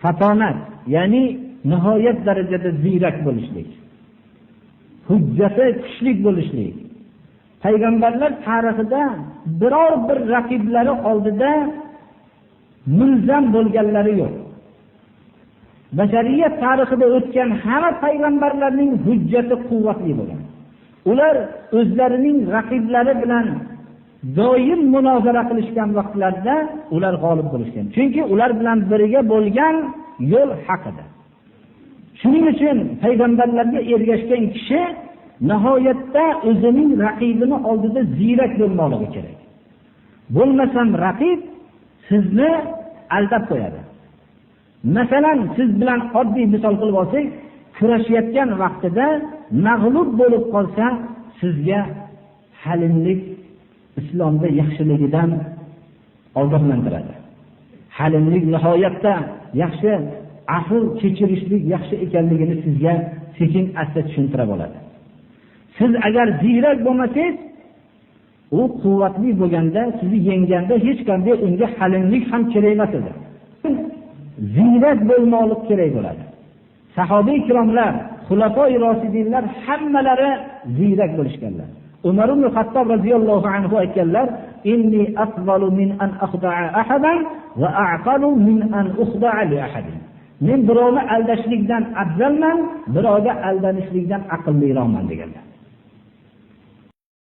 fatonat, ya'ni nihoyat darajada ziyrak bo'lishlik, hujjati kuchli bo'lishlik. Payg'ambarlar tarixida biror bir raqiblari oldida mulzam bo'lganlari yo'q. Bashariyat tarixida o'tgan hamma payg'ambarlarning hujjati quvvatli bo'lgan. Ular o'zlarining raqiblari bilan doim munozara qilishgan vaqtlarda ular g'olib bo'lishgan. Chunki ular bilan birga bo'lgan yo'l haqida. Shuning uchun payg'ambarlarga ergashgan kishi nihoyatda o'zining raqibini oldida ziyrak bo'lmoqligi kerak. Bo'lmasam raqib sizni aldab qo'yadi. Masalan, siz bilan oddiy misol qilib olsak, kurashayotgan vaqtida mag'lub bo'lib qolsa, sizga halimlik islomda yaxshiligidan ogohlantiradi. Halimlik nihoyatda yaxshi, afv kechirishlik yaxshi ekanligini sizga sekin asta tushuntirib oladi. Siz agar ziyrak bo'lmasangiz, u quvvatli bo'lganda, sizni yenganda hech qanday unga halimlik ham kerak emas edi. Ziyrak bo'lmoqlik kerak bo'ladi. Sahobiy ikromlar, xulafoi roshidinlar hammalari ziyrak bo'lishganlar. Umar ibn Xattob radhiyallohu anhu aytganlar: "Inni afdalu min an akhda'a ahadan va a'qalu min an ukhda'a li ahadin." Men birovni aldashlikdan afzalman, birovga aldanishlikdan aqlliroqman deganlar.